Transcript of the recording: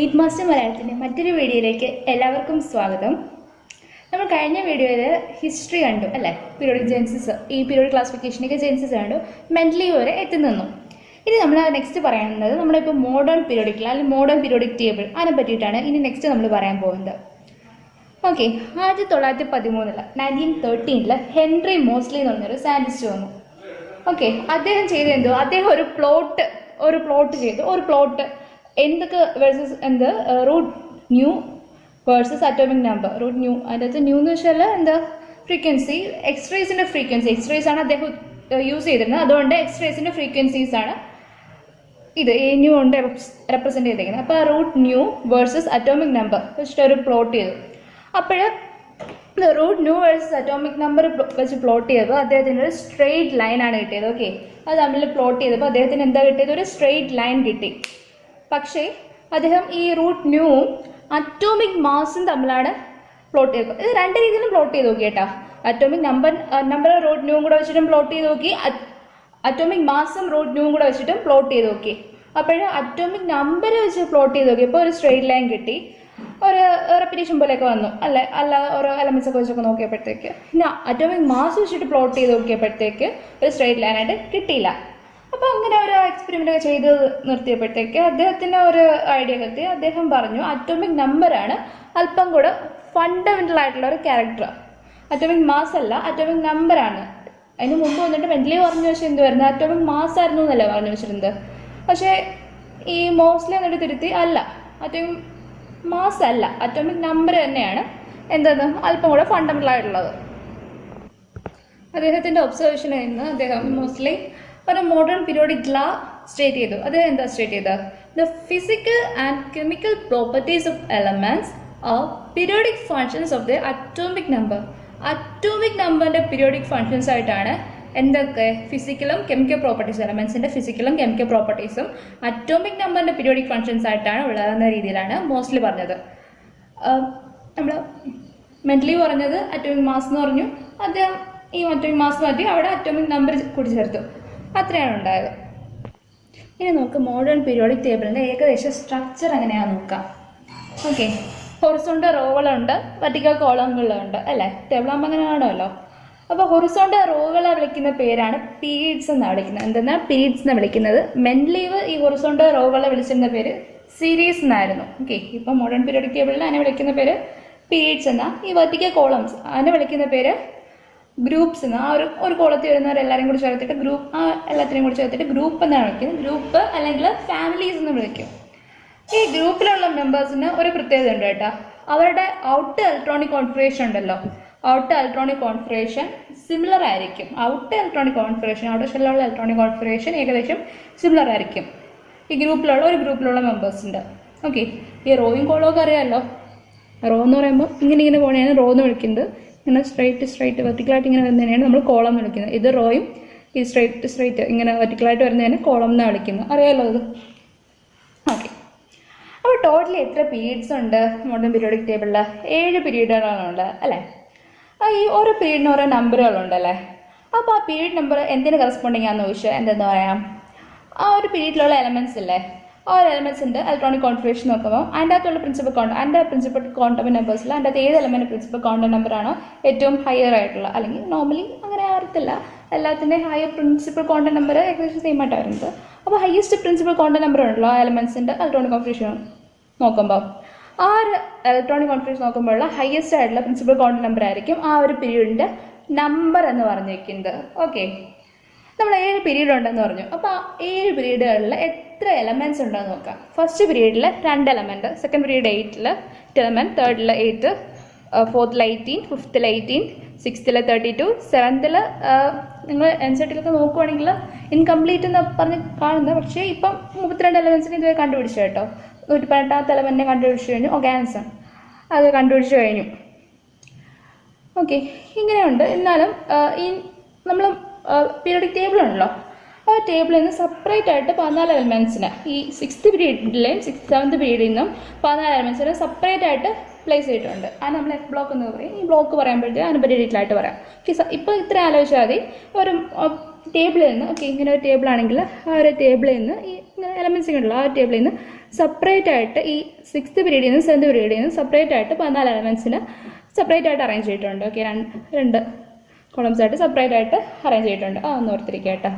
NEET master മലയാളത്തിൻ്റെ മറ്റൊരു വീഡിയോയിലേക്ക് എല്ലാവർക്കും സ്വാഗതം. നമ്മൾ കഴിഞ്ഞ വീഡിയോയിൽ ഹിസ്റ്ററി കണ്ടു അല്ലേ, പീരിയോഡിക് ജെൻസിസ്, ഈ പീരിയോഡിക് ക്ലാസിഫിക്കേഷനൊക്കെ ജെൻസിസ് കണ്ടു, മെൻ്റലി വരെ എത്തി നിന്നു. ഇനി നമ്മൾ നെക്സ്റ്റ് പറയുന്നത് നമ്മളിപ്പോൾ മോഡേൺ പീരിയോഡിക് അല്ലെങ്കിൽ മോഡേൺ പീരിയോഡിക് ടേബിൾ അതിനെ പറ്റിയിട്ടാണ് ഇനി നെക്സ്റ്റ് നമ്മൾ പറയാൻ പോകുന്നത്. ഓക്കെ, 1913 1913 ഹെൻറി മോസ്ലി എന്ന് പറഞ്ഞൊരു സയൻറ്റിസ്റ്റ് വന്നു. ഓക്കെ, അദ്ദേഹം ചെയ്ത് എന്തോ, അദ്ദേഹം ഒരു പ്ലോട്ട് ചെയ്തു. ഒരു പ്ലോട്ട് എന്തൊക്കെ വേഴ്സസ് എന്ത് root nu versus atomic number. Root nu അതിനകത്ത് ന്യൂ എന്ന് വെച്ചാൽ എന്താ, ഫ്രീക്വൻസി, എക്സ്റേസിൻ്റെ ഫ്രീക്വൻസി, എക്സ്റേസ് ആണ് അദ്ദേഹം യൂസ് ചെയ്തിരുന്നത്. അതുകൊണ്ട് എക്സ്റേസിൻ്റെ ഫ്രീക്വൻസീസ് ആണ് ഇത് ന്യൂ കൊണ്ട് റെപ്രസെൻറ്റ് ചെയ്തിരിക്കുന്നത്. അപ്പോൾ root nu versus atomic number വെച്ചിട്ട് ഒരു പ്ലോട്ട് ചെയ്തു. അപ്പോൾ root nu versus atomic number വെച്ച് പ്ലോട്ട് ചെയ്തപ്പോൾ അദ്ദേഹത്തിന് ഒരു സ്ട്രെയിറ്റ് ലൈനാണ് കിട്ടിയത്. ഓക്കെ, അത് തമ്മിൽ പ്ലോട്ട് ചെയ്തപ്പോൾ അദ്ദേഹത്തിന് എന്താ കിട്ടിയത്, ഒരു സ്ട്രെയിറ്റ് ലൈൻ കിട്ടി. പക്ഷേ അദ്ദേഹം ഈ റൂട്ട് ന്യൂവും അറ്റോമിക് മാസും തമ്മിലാണ് പ്ലോട്ട് ചെയ്തത്. ഇത് രണ്ട് രീതിയിലും പ്ലോട്ട് ചെയ്ത് നോക്കി കേട്ടോ. അറ്റോമിക് നമ്പർ റൂട്ട് ന്യൂവും കൂടെ വെച്ചിട്ടും പ്ലോട്ട് ചെയ്ത് നോക്കി, അറ്റോമിക് മാസും റൂട്ട് ന്യൂവും കൂടെ വെച്ചിട്ടും പ്ലോട്ട് ചെയ്ത് നോക്കി. അപ്പോഴും അറ്റോമിക് നമ്പർ വെച്ച് പ്ലോട്ട് ചെയ്ത് നോക്കിയപ്പോൾ ഒരു സ്ട്രെയിറ്റ് ലൈൻ കിട്ടി. ഒരു റെപ്പിറ്റേഷൻ പോലെയൊക്കെ വന്നു അല്ല ഓരോ എലമെന്റ്സ് ഒക്കെ വെച്ചൊക്കെ നോക്കിയപ്പോഴത്തേക്ക്. പിന്നെ അറ്റോമിക് മാസ് വെച്ചിട്ട് പ്ലോട്ട് ചെയ്ത് നോക്കിയപ്പോഴത്തേക്ക് ഒരു സ്ട്രെയിറ്റ് ലൈനായിട്ട് കിട്ടിയില്ല. അപ്പോൾ അങ്ങനെ ഒരു എക്സ്പെരിമെൻ്റ് ഒക്കെ ചെയ്ത് നിർത്തിയപ്പോഴത്തേക്ക് അദ്ദേഹത്തിന് ഒരു ഐഡിയ കിട്ടി. അദ്ദേഹം പറഞ്ഞു അറ്റോമിക് നമ്പറാണ് അല്പം കൂടെ ഫണ്ടമെൻ്റൽ ആയിട്ടുള്ള ഒരു ക്യാരക്ടർ. അറ്റോമിക് മാസ് അല്ല, അറ്റോമിക് നമ്പറാണ്. അതിന് മുമ്പ് വന്നിട്ട് മെൻ്റലി പറഞ്ഞു വെച്ചാൽ എന്തുവായിരുന്നു, അറ്റോമിക് മാസ് ആയിരുന്നു എന്നല്ലേ പറഞ്ഞു വെച്ചിരുന്നത്. പക്ഷേ ഈ മോസ്ലി എന്നിട്ട് തിരുത്തി, അല്ല അറ്റോമിക് മാസ് അല്ല, അറ്റോമിക് നമ്പർ തന്നെയാണ് എന്തെന്ന് അല്പം കൂടെ ഫണ്ടമെൻ്റൽ ആയിട്ടുള്ളത്. അദ്ദേഹത്തിൻ്റെ ഒബ്സർവേഷനിൽ നിന്ന് അദ്ദേഹം മോസ്റ്റ്ലി ഒരു മോഡേൺ പീരിയോഡിക് ലോ സ്റ്റേറ്റ് ചെയ്തു. അത് എന്താ സ്റ്റേറ്റ് ചെയ്തത്, the physical and chemical properties of elements or periodic functions of the atomic number. Atomic നമ്പറിന്റെ പീരിയോഡിക് ഫങ്ഷൻസ് ആയിട്ടാണ് എന്തൊക്കെ, ഫിസിക്കലും കെമിക്കൽ പ്രോപ്പർട്ടീസ്, എലമെന്റ്സിന്റെ ഫിസിക്കലും കെമിക്കൽ പ്രോപ്പർട്ടീസും അറ്റോമിക് നമ്പറിന്റെ പീരിയോഡിക് ഫങ്ഷൻസ് ആയിട്ടാണ് ഉള്ളതെന്ന രീതിയിലാണ് മോസ്റ്റ്ലി പറഞ്ഞത്. നമ്മൾ മെന്റലി പറഞ്ഞത് അറ്റോമിക് മാസ് എന്ന് പറഞ്ഞു, അദ്ദേഹം ഈ അറ്റോമിക് മാസ് മാറ്റി അവിടെ അറ്റോമിക് നമ്പർ കൂടി ചേർത്തു. അത്രയാണ് ഉണ്ടായത്. ഇനി നമുക്ക് മോഡേൺ പീരിയോഡിക് ടേബിളിൻ്റെ ഏകദേശം സ്ട്രക്ചർ എങ്ങനെയാണെന്ന് നോക്കാം. ഓക്കെ, ഹൊറിസോണ്ടൽ റോകളുണ്ട്, വെർട്ടിക്കൽ കോളങ്ങളുണ്ട് അല്ലേ, ടേബിൾ ആകുമ്പോൾ അങ്ങനെ കാണുമല്ലോ. അപ്പോൾ ഹൊറിസോണ്ടൽ റോകളെ വിളിക്കുന്ന പേരാണ് പീരീഡ്സ് എന്നാണ് വിളിക്കുന്നത്. എന്തെന്നാൽ പീരീഡ്സ് എന്ന് വിളിക്കുന്നത്. മെന്റലീവ് ഈ ഹൊറിസോണ്ടൽ റോകളെ വിളിച്ചിരുന്ന പേര് സീരീസ് എന്നായിരുന്നു. ഓക്കെ, ഇപ്പം മോഡേൺ പീരിയോഡിക് ടേബിളിൽ അതിനെ വിളിക്കുന്ന പേര് പീരീഡ്സ് എന്നാ. ഈ വെർട്ടിക്കൽ കോളംസ് അതിനെ വിളിക്കുന്ന പേര് ഗ്രൂപ്പ്സ് എന്ന്. ആ ഒരു കോളത്തിൽ വരുന്നവരെല്ലാവരും കൂടി ചേർത്തിട്ട് ഗ്രൂപ്പ്, ആ എല്ലാത്തിനെയും കൂടി ചേർത്തിട്ട് ഗ്രൂപ്പ് എന്നാണ് വിളിക്കുന്നത്. ഗ്രൂപ്പ് അല്ലെങ്കിൽ ഫാമിലീസ് എന്ന് വിളിക്കും. ഈ ഗ്രൂപ്പിലുള്ള മെമ്പേഴ്സിന് ഒരു പ്രത്യേകത ഉണ്ട് കേട്ടോ. അവരുടെ ഔട്ട് ഇലക്ട്രോണിക് കോൺഫിഗറേഷൻ ഉണ്ടല്ലോ, ഔട്ട് ഇലക്ട്രോണിക് കോൺഫിഗറേഷൻ സിമിലർ ആയിരിക്കും. ഔട്ട് ഇലക്ട്രോണിക് കോൺഫിഗറേഷൻ, ഔട്ട് ഷെല്ലുള്ള ഇലക്ട്രോണിക് കോൺഫിഗറേഷൻ ഏകദേശം സിമിലർ ആയിരിക്കും ഈ ഗ്രൂപ്പിലുള്ള മെമ്പേഴ്സിൻ്റെ. ഓക്കെ, ഈ റോയും കോളവും ഒക്കെ അറിയാമല്ലോ. റോ എന്ന് പറയുമ്പോൾ ഇങ്ങനെ പോകണേയാണ് റോ എന്ന് വിളിക്കുന്നത്. ഇങ്ങനെ സ്ട്രൈറ്റ് വെർട്ടിക്കലായിട്ട് ഇങ്ങനെ വരുന്നതിനെയാണ് നമ്മൾ കോളം എന്ന് വിളിക്കുന്നത്. ഇത് റോയും ഈ സ്ട്രൈറ്റ് ഇങ്ങനെ വെർട്ടിക്കലായിട്ട് വരുന്നതിന് കോളം എന്നാണ് വിളിക്കുന്നത്. അറിയാമല്ലോ അത്. ഓക്കെ, അപ്പോൾ ടോട്ടലി എത്ര പീരീഡ്സ് ഉണ്ട് മോഡേൺ പീരിയോഡിക് ടേബിളിൽ? 7 പീരീഡുകളാണുള്ളത് അല്ലേ. ഈ ഓരോ പീരീഡിന് ഓരോ നമ്പറുകളുണ്ടല്ലേ. അപ്പോൾ ആ പീരീഡ് നമ്പർ എന്തിന് കറസ്പോണ്ടിങ് ആണെന്ന് ചോദിച്ചാൽ എന്തെന്ന് പറയാം, ആ ഒരു പീരീഡിലുള്ള എലമെൻറ്റ്സ് ഇല്ലേ, ആ ഒരു എലമെൻറ്റ്സിൻ്റെ ഇലക്ട്രോണിക് കോൺഫിഗറേഷൻ നോക്കുമ്പോൾ അതിൻ്റെ അകത്തുള്ള പ്രിൻസിപ്പൽ ക്വാണ്ടം നമ്പേഴ്സിൽ അതിൻ്റെ അകത്ത് ഏത് എലമെൻറ്റ് പ്രിൻസിപ്പൽ ക്വാണ്ടം നമ്പറാണോ ഏറ്റവും ഹയർ ആയിട്ടുള്ള, അല്ലെങ്കിൽ നോർമലി അങ്ങനെ അറിയത്തില്ല, എല്ലാത്തിൻ്റെയും ഹയർ പ്രിൻസിപ്പൽ ക്വാണ്ടം നമ്പർ ഏകദേശം സെയിം ആയിട്ട് വരുന്നത്. അപ്പോൾ ഹയസ്റ്റ് പ്രിൻസിപ്പൽ ക്വാണ്ടം നമ്പർ ഉണ്ടല്ലോ ആ എലമെൻറ്റ്സിൻ്റെ ഇലക്ട്രോണിക് കോൺഫിഗറേഷൻ നോക്കുമ്പോൾ, ആ ഒരു ഇലക്ട്രോണിക് കോൺഫിഗറേഷൻ നോക്കുമ്പോഴുള്ള ഹയസ്റ്റ് ആയിട്ടുള്ള പ്രിൻസിപ്പൽ ക്വാണ്ടം നമ്പർ ആയിരിക്കും ആ ഒരു പീരീഡിൻ്റെ നമ്പർ എന്ന് പറഞ്ഞിരിക്കുന്നത്. ഓക്കെ, നമ്മൾ 7 പീരീഡ് ഉണ്ടെന്ന് പറഞ്ഞു. അപ്പോൾ ആ 7 പീരീഡുകളിൽ എത്ര എലമെൻറ്റ്സ് ഉണ്ടെന്ന് നോക്കാം. ഫസ്റ്റ് പീരീഡിൽ 2 എലമെൻറ്റ്, സെക്കൻഡ് പീരീഡ് 8 എലമെൻറ്റ്, തേർഡിൽ 8, ഫോർത്തിൽ 18, ഫിഫ്ത്തിൽ 18, സിക്സ്ത്തിൽ 32, സെവൻത്തിൽ നിങ്ങൾ എൻസെറ്റിലൊക്കെ നോക്കുവാണെങ്കിൽ ഇൻകംപ്ലീറ്റ് എന്ന് പറഞ്ഞ് കാണുന്നത്. പക്ഷേ ഇപ്പം 32 എലമെൻറ്റ്സിന് ഇതുവരെ കണ്ടുപിടിച്ചു കേട്ടോ. 118ാമത്തെ എലമെൻറ്റിനെ കണ്ടുപിടിച്ചു കഴിഞ്ഞു, ഓർഗാനിസം അത് കണ്ടുപിടിച്ചു കഴിഞ്ഞു. ഓക്കെ, ഇങ്ങനെയുണ്ട്. എന്നാലും ഈ നമ്മൾ പീരിയോഡിക് ടേബിൾ ഉണ്ടല്ലോ, ആ ടേബിളിൽ നിന്ന് സെപ്പറേറ്റ് ആയിട്ട് 14 എലമെൻറ്റ്സിന് ഈ 6th പീരീഡിലെയും 7th പീരീഡിൽ നിന്നും 14 എലമെൻറ്റ്സിന് സെപ്പറേറ്റ് ആയിട്ട് പ്ലേസ് ചെയ്തിട്ടുണ്ട്. അത് നമ്മൾ എഫ് ബ്ലോക്ക് എന്ന് പറയും. ഈ ബ്ലോക്ക് പറയുമ്പോഴത്തേക്ക് അതിനെ പറ്റി ഡീറ്റെയിൽ ആയിട്ട് പറയാം. ഇപ്പോൾ ഇത്ര ആലോചിച്ചാൽ മതി. ഒരു ടേബിളിൽ നിന്ന്, ഓക്കെ, ഇങ്ങനെ ഒരു ടേബിൾ ആണെങ്കിൽ ആ ഒരു ടേബിളിൽ നിന്ന് ഈ ഇങ്ങനെ എലമെൻറ്റ്സ് ഉണ്ടല്ലോ, ആ ടേബിളിൽ നിന്ന് സെപ്പറേറ്റ് ആയിട്ട് ഈ 6th പീരീഡിൽ നിന്നും 7th പീരീഡിൽ നിന്നും സെപ്പറേറ്റ് ആയിട്ട് 14 എലമെൻസിന് സെപ്പറേറ്റ് ആയിട്ട് അറേഞ്ച് ചെയ്തിട്ടുണ്ട്. ഓക്കെ, രണ്ട് കോളംസ് ആയിട്ട് സെപ്പറേറ്റ് ആയിട്ട് അറേഞ്ച് ചെയ്തിട്ടുണ്ട്. ഒന്ന് ഓർത്തിരിക്കുക കേട്ടോ.